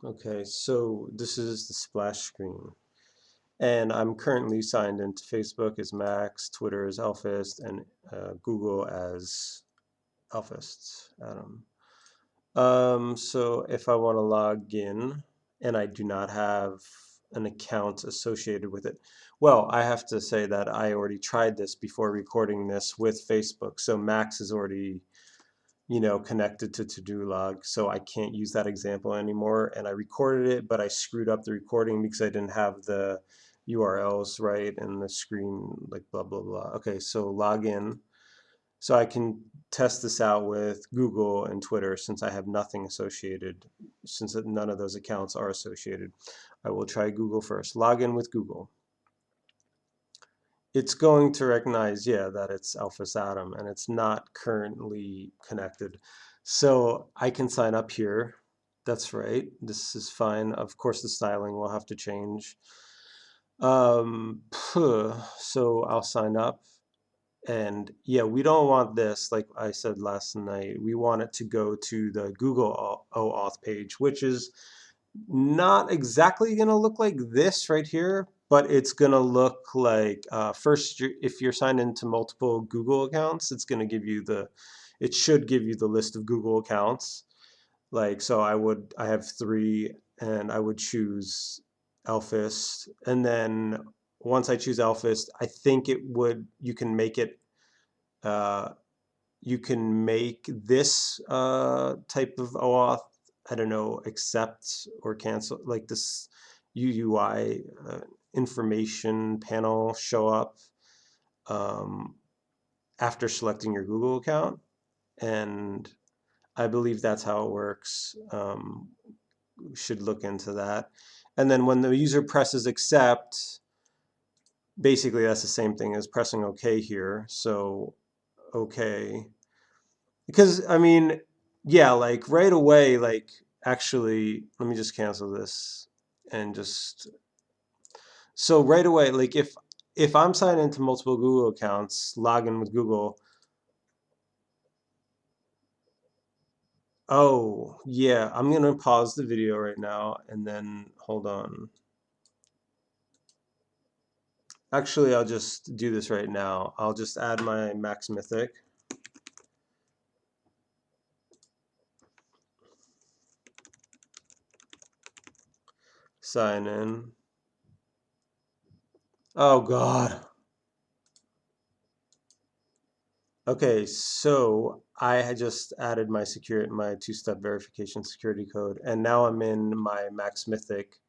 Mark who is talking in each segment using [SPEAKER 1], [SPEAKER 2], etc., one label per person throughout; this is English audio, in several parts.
[SPEAKER 1] Okay, so this is the splash screen. And I'm currently signed into Facebook as Max, Twitter as Elfist, and Google as Elfist, Adam. So if I want to log in and I do not have an account associated with it, well, I have to say that I already tried this before recording this with Facebook. So Max is already connected to TodologSocial, so I can't use that example anymore. And I recorded it, but I screwed up the recording because I didn't have the URLs right and the screen, like blah, blah, blah. Okay, so log in. So I can test this out with Google and Twitter since I have nothing associated, since none of those accounts are associated. I will try Google first. Log in with Google. It's going to recognize, yeah, that it's Alphas Atom and it's not currently connected. So I can sign up here. That's right. This is fine. Of course, the styling will have to change. So I'll sign up. And yeah, we don't want this, like I said last night. We want it to go to the Google OAuth page, which is not exactly going to look like this right here, but it's going to look like first, if you're signed into multiple Google accounts, it's going to give you it should give you the list of Google accounts. Like, so I have 3 and I would choose Elfist. And then once I choose Elfist, I think you can make it, uh, you can make this type of OAuth, I don't know, accept or cancel, like this UUI information panel show up um, after selecting your Google account. And I believe that's how it works. Should look into that. And then when the user presses accept, basically that's the same thing as pressing OK here. So OK. Because, I mean, yeah, like right away, like actually, let me just cancel this and just, so right away, like if I'm signed into multiple Google accounts, log in with Google, oh, yeah, I'm gonna pause the video right now and then hold on. Actually, I'll just do this right now. I'll just add my Max Mythic. Sign in. Oh God. Okay, so I had just added my my 2-step verification security code, and now I'm in my Max Mythic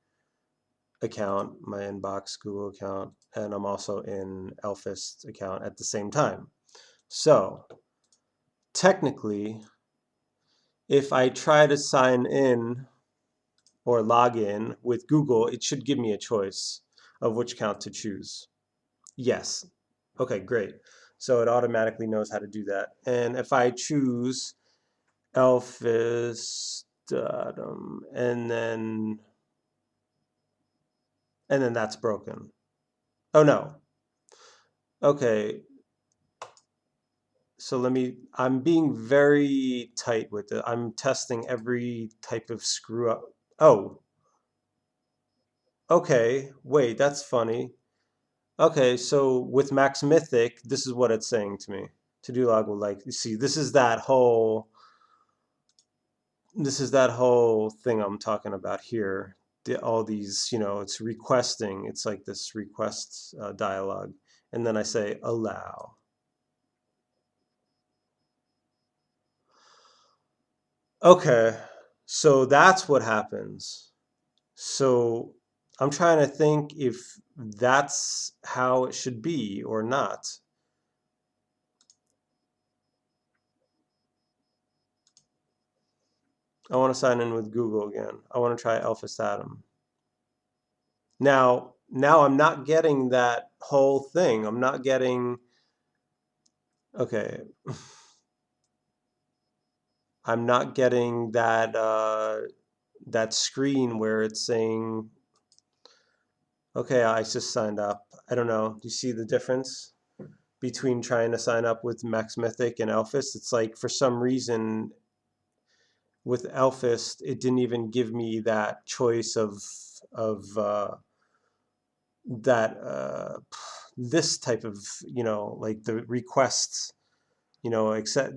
[SPEAKER 1] account, my inbox Google account, and I'm also in Elfist account at the same time. So technically, if I try to sign in or log in with Google, it should give me a choice of which account to choose. Yes. Okay, great. So it automatically knows how to do that. And if I choose Elfist, and then that's broken. Oh no. Okay. So I'm being very tight with it. I'm testing every type of screw up. Oh, okay. Wait, that's funny. Okay, so with Max Mythic, this is what it's saying to me. To do log will like, you see, this is that whole thing I'm talking about here. All these, it's requesting. It's like this request dialogue. And then I say allow. Okay, so that's what happens. So I'm trying to think if that's how it should be or not. I want to sign in with Google again. I want to try Alpha Satum. Now I'm not getting that whole thing. I'm not getting, okay, I'm not getting that screen where it's saying, okay, I just signed up. I don't know. Do you see the difference between trying to sign up with Max Mythic and Elfist? It's like for some reason with Elfist, it didn't even give me that choice of that this type of, like the requests, accept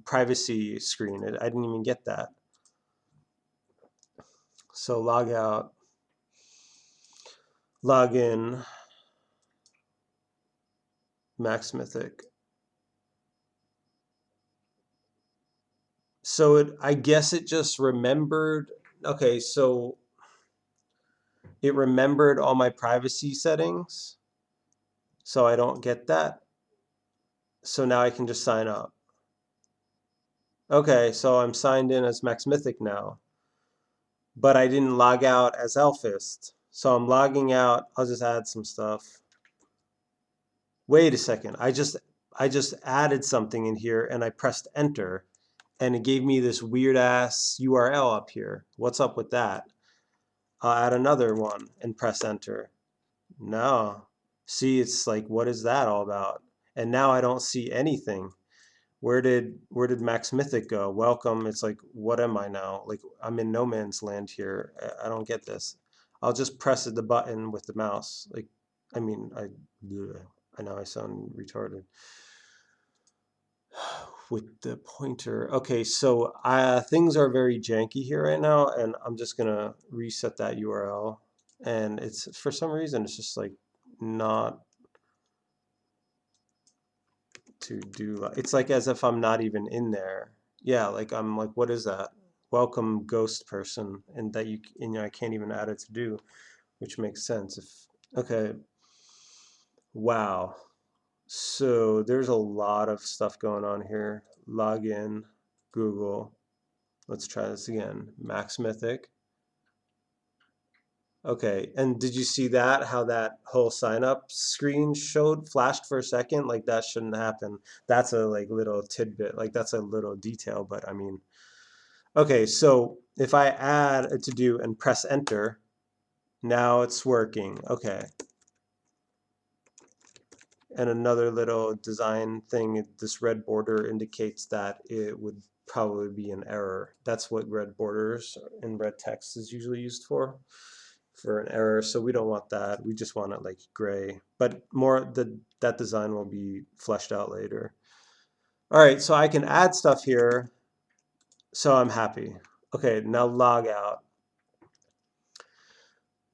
[SPEAKER 1] privacy screen. I didn't even get that. So log out, log in, Max Mythic. So I guess it just remembered. Okay, so it remembered all my privacy settings. So I don't get that. So now I can just sign up. Okay, so I'm signed in as Max Mythic now, but I didn't log out as Elfist. So I'm logging out. I'll just add some stuff. Wait a second. I just added something in here and I pressed enter and it gave me this weird ass URL up here. What's up with that? I'll add another one and press enter. No. See, it's like, what is that all about? And now I don't see anything. Where did Max Mythic go? Welcome. It's like, what am I now? Like, I'm in no man's land here. I don't get this. I'll just press the button with the mouse. Like, I mean, I know I sound retarded with the pointer. Okay, so things are very janky here right now, and I'm just gonna reset that URL. And it's, for some reason, it's just like not to do. It's like as if I'm not even in there. Yeah, like I'm like, what is that? Welcome ghost person, and that I can't even add it to do, which makes sense. Okay, wow. So there's a lot of stuff going on here. Log in, Google. Let's try this again. Max Mythic. Okay, and did you see that? How that whole sign up screen flashed for a second? Like that shouldn't happen. That's a like little tidbit, like that's a little detail, but I mean, okay, so if I add a to do and press enter, now it's working. Okay. And another little design thing, this red border indicates that it would probably be an error. That's what red borders in red text is usually used for an error. So we don't want that. We just want it like gray. But that design will be fleshed out later. All right, so I can add stuff here. So I'm happy. Okay, now log out.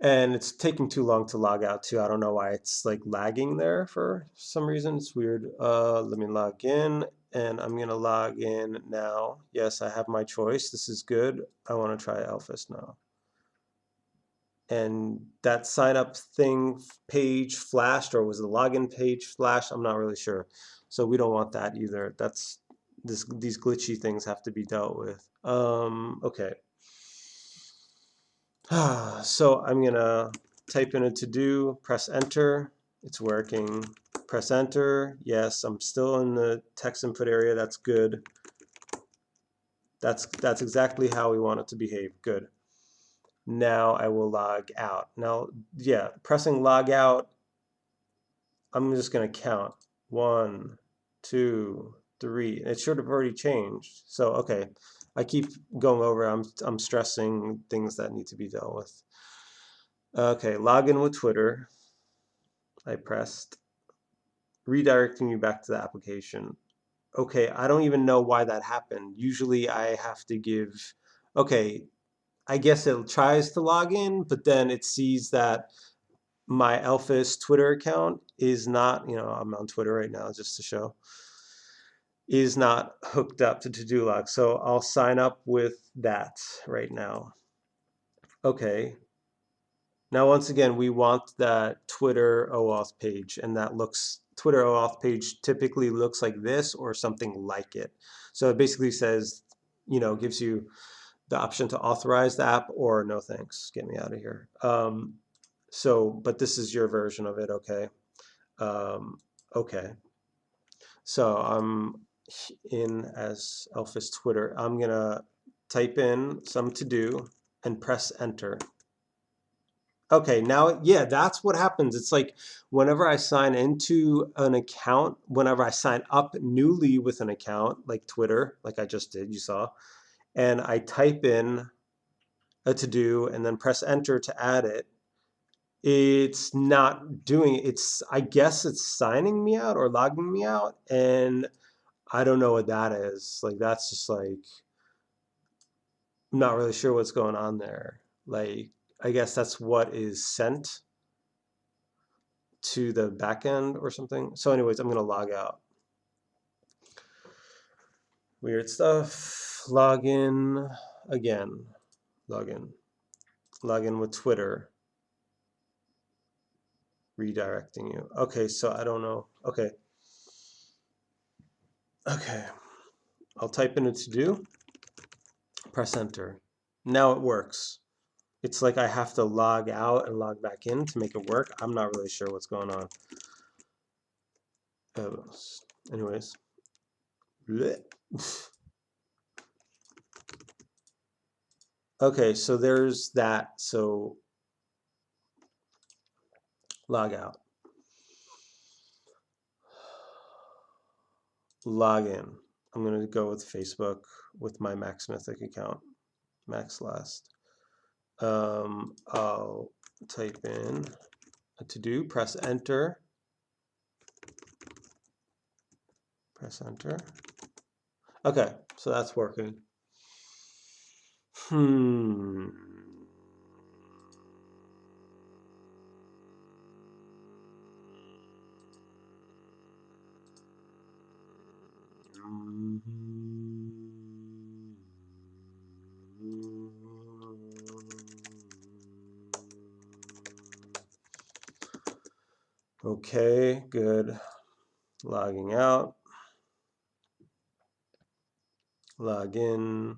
[SPEAKER 1] And it's taking too long to log out too. I don't know why it's like lagging there for some reason. It's weird. Let me log in and I'm gonna log in now. Yes, I have my choice. This is good. I want to try Elfist now. And that sign up thing page flashed, or was the login page flashed? I'm not really sure. So we don't want that either. These glitchy things have to be dealt with. Okay. So I'm gonna type in a to-do, press enter. It's working. Press enter. Yes, I'm still in the text input area. That's good. That's exactly how we want it to behave. Good. Now I will log out. Now, yeah, pressing log out, I'm just gonna count. 1, 2, 3. It should have already changed. So okay, I keep going over. I'm stressing things that need to be dealt with. Okay, log in with Twitter. I pressed, redirecting you back to the application. Okay, I don't even know why that happened. Usually I have to give, okay, I guess it tries to log in, but then it sees that my Elfist Twitter account is not, I'm on Twitter right now just to show, is not hooked up to TodologSocial. So I'll sign up with that right now. Okay. Now, once again, we want that Twitter OAuth page, and Twitter OAuth page typically looks like this or something like it. So it basically says, gives you the option to authorize the app or no thanks, get me out of here. But this is your version of it, okay? Okay. So I'm in as Elfist Twitter. I'm gonna type in some to do and press enter. Okay, now, yeah, that's what happens. It's like whenever I sign into an account, whenever I sign up newly with an account, like Twitter, like I just did, you saw, and I type in a to-do and then press enter to add it, it's not doing it. I guess it's signing me out or logging me out, and I don't know what that is. Like, that's just like, I'm not really sure what's going on there. Like, I guess that's what is sent to the back end or something. So anyways, I'm gonna log out. Weird stuff. Log in again. Log in. Log in with Twitter. Redirecting you. Okay, so I don't know. Okay. Okay. I'll type in a to do. Press enter. Now it works. It's like I have to log out and log back in to make it work. I'm not really sure what's going on. Anyways. Okay, so there's that. So log out. Log in. I'm going to go with Facebook with my Max Mythic account. Max last. I'll type in a to-do, press enter. Press enter. Okay, so that's working. Okay, good. Logging out. Log in.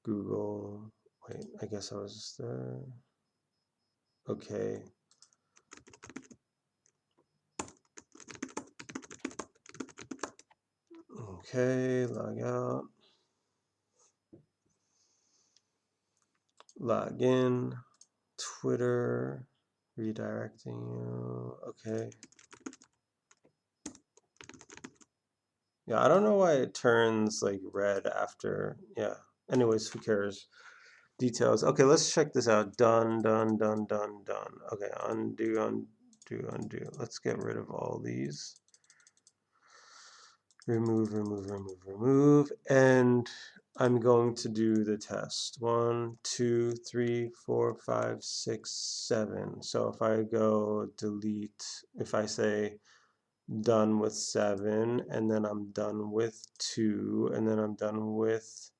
[SPEAKER 1] Google. Wait, I guess I was just there. Okay. Okay, log out. Log in. Twitter. Redirecting you. Okay. Yeah, I don't know why it turns like red after. Yeah. Anyways, who cares? Details. Okay, let's check this out. Done, done, done, done, done. Okay, undo, undo, undo. Let's get rid of all these. Remove, remove, remove, remove. And I'm going to do the test. 1, 2, 3, 4, 5, 6, 7. So if I go delete, if I say done with 7, and then I'm done with 2, and then I'm done with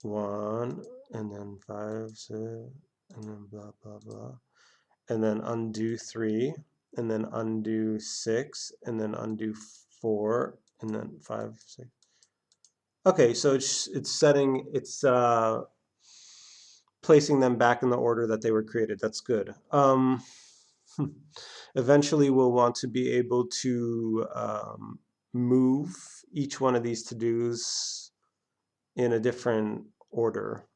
[SPEAKER 1] 1, and then 5, 6, and then blah, blah, blah. And then undo 3, and then undo 6, and then undo 4, and then 5, 6. Okay, so it's placing them back in the order that they were created. That's good. Eventually, we'll want to be able to move each one of these to-dos in a different order,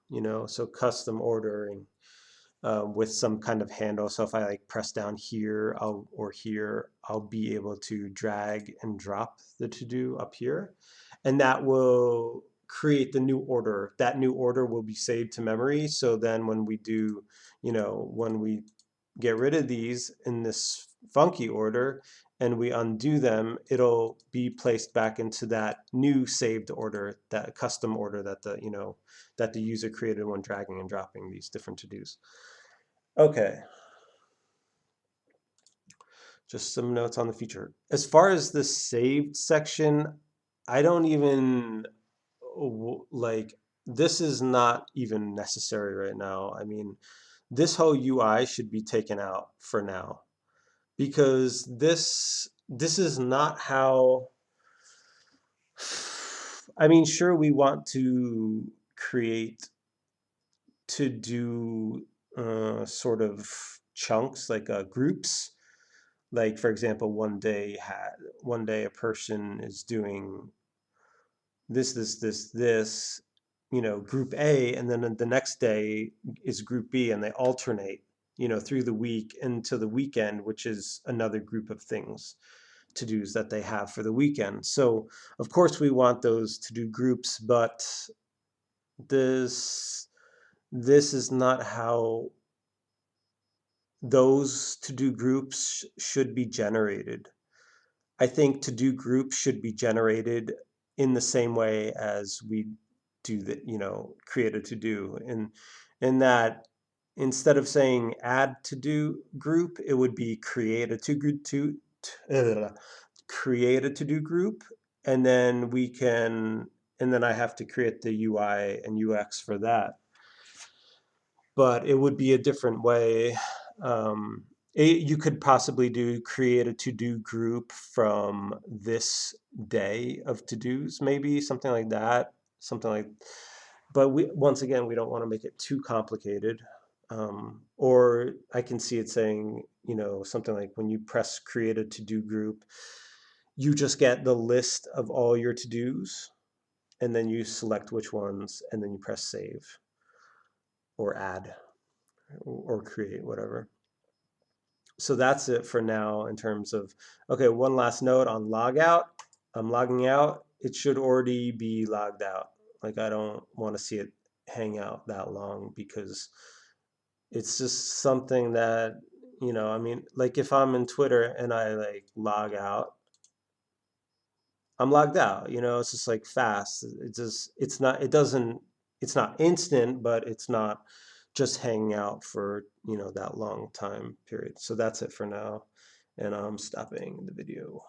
[SPEAKER 1] so custom ordering with some kind of handle. So if I like press down here or here, I'll be able to drag and drop the to-do up here, and that will create the new order. That new order will be saved to memory. So then when we do, when we get rid of these in this funky order and we undo them, it'll be placed back into that new saved order, that custom order that the user created when dragging and dropping these different to-dos. Okay. Just some notes on the feature. As far as the saved section, I don't even like, this is not even necessary right now. I mean, this whole UI should be taken out for now, because this is not how, I mean, sure, we want to create to do sort of chunks, like groups. Like, for example, one day a person is doing this, group A, and then the next day is group B, and they alternate, through the week into the weekend, which is another group of things, to-dos that they have for the weekend. So of course we want those to-do groups, but this is not how those to-do groups should be generated. I think to-do groups should be generated in the same way as we do the, create a to-do. And in that, instead of saying add to-do group, it would be create a create a to-do group, and then I have to create the UI and UX for that. But it would be a different way. You could possibly create a to-do group from this day of to-dos, maybe something like that. Something like, but once again, we don't want to make it too complicated. Or I can see it saying, something like when you press create a to-do group, you just get the list of all your to-dos, and then you select which ones, and then you press save or add or create, whatever. So that's it for now in terms of, okay, one last note on logout. I'm logging out. It should already be logged out. Like, I don't want to see it hang out that long, because it's just something that, I mean, like if I'm in Twitter and I like log out, I'm logged out, it's just like fast. It's not instant, but it's not just hanging out for, that long time period. So that's it for now. And I'm stopping the video.